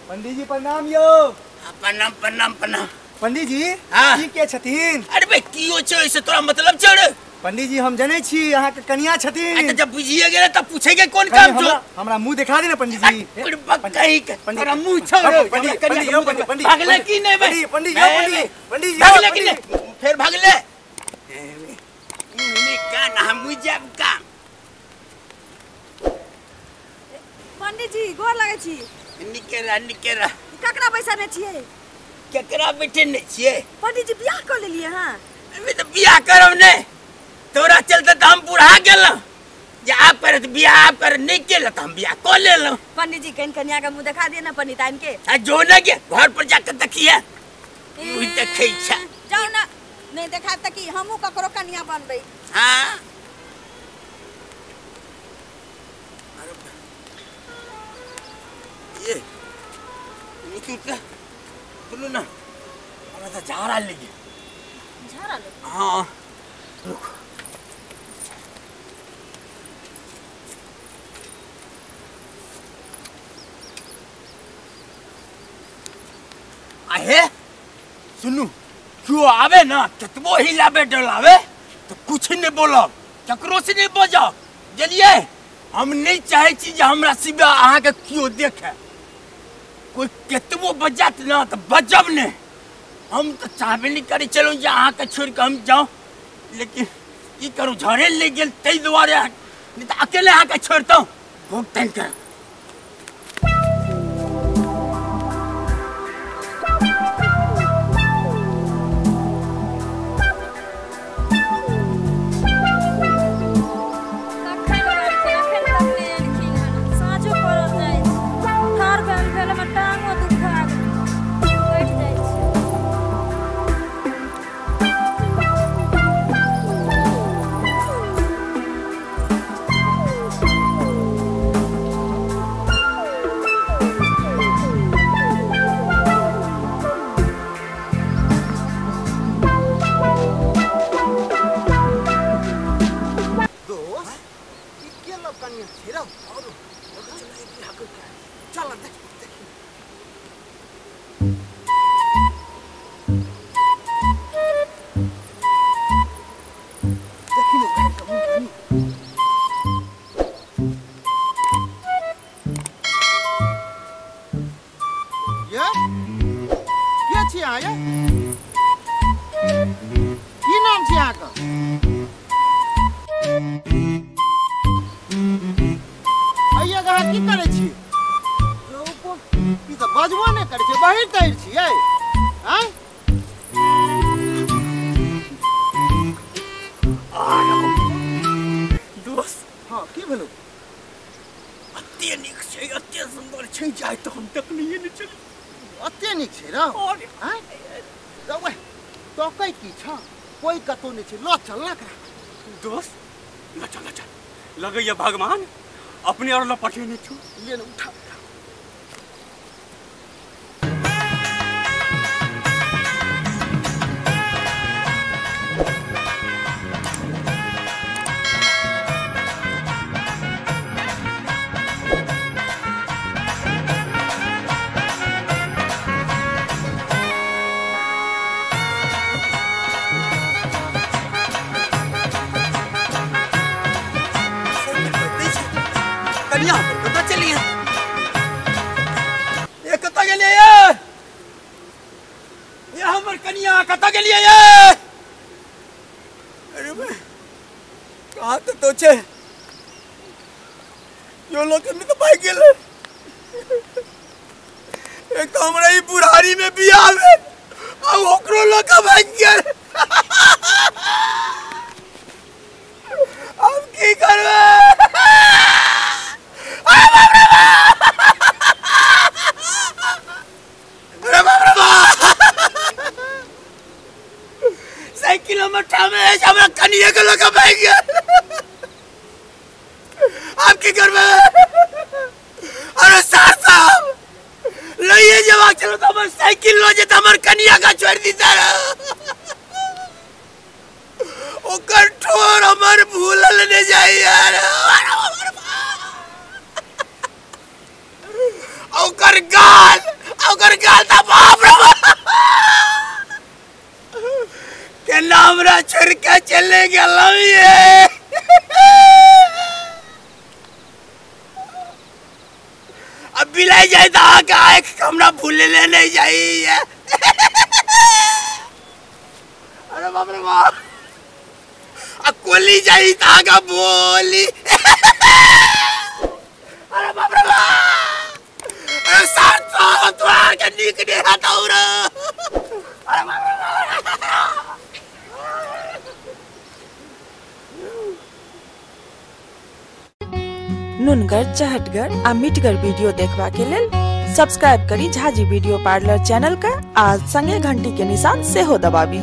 पंडित जी प्रणाम यो। प्रणाम प्रणाम प्रणाम। पंडित जी हाँ। की के छथिन? अरे भाई कियो छो इसे तोरा मतलब छो रे? पंडित जी हम जने छी यहाँ के कन्या छथिन। अच्छा जब बुझिए गेले तब पूछेगे कौन काम छो? हमरा मुंह दिखा दे ना पंडित जी। अरे बकई के तोरा मुंह छो रे। पंडित भागले की नहीं भाई? पंडित जी भागले की नहीं? फिर भागले? मुनी का ना मुझे का। पंडित जी गोर लगे छी। निकेरा ककरा पैसा ने छिए? केकरा बैठे ने छिए? पंडित जी बियाह कर लेलिए हां। अबे तो बियाह करब ने। तोरा चलते तो हम बुढ़ा गेल। जे आप करे तो बियाह आप करे नहीं केल तो हम बियाह कर लेलो। पंडित जी कहीं कन्या का मुंह दिखा दिए ना पंडिताइन के। आ जो न के घर पर जाकर देखिए। मुझ देखै छ। जाओ ना नहीं देखा त कि हमहु ककरो कन्या बनबै। हां ये निकिता सुनो ना हमरा तो झाड़ा लगे। झाड़ा ले? हाँ रुक। आहे सुनू क्यों आवे ना कितबो हिलावे डलावे तो कुछ नहीं बोलब ककरो से नहीं बजब जलिए। हम नहीं चाहे छी जे हमरा सिवा अहाँ के क्यों देखे। कोई कितबो बजात ना तो बजब ने। हम तो चाहबे नहीं करी चलो जे अहाँ के छोड़ के हम जाओ लेकिन की करूं झड़े ले गेल तई दुआरे नहीं तो अकेले अहाँ के छोड़ता हूँ। भुगतान कर लगैया भगवान अपने और लपटे नहीं छू ले उठा। एक तो हमरा ई बुढ़ारी में बियाह में अब ओकरो लका भाग गेल। अब की करबे? अरे बाप रे बाप! अरे बाप रे बाप! साइकिल में ठामे हमरा कनिया के लका भाग गेल। अब की करबे? अरे साहब लइए जवा चलो तो हमर साइकिल लो जे हमर कनिया का छोड़ दी तारा। ओकर ठोर हमर भूलल ने जाई यार। ओकर गाल ओकर गाल था बाप रे के नाम रा छोड़ के चले गेलौ ये अब बिलाई जाए तो आके आँख हमरा भूले ले नहीं जाइए अरे बाप रे बाप अब कोली जाए तो आगे बोली अरे बाप रे बाप अरे साथ तो आके निकले हटाओ रे अरे बाप रे बाप नुनगर चहटगर आ मिटगर वीडियो देखबा के लेल सब्सक्राइब करी झाजी वीडियो पार्लर चैनल का आज संगे घंटी के निशान से हो दबाबी।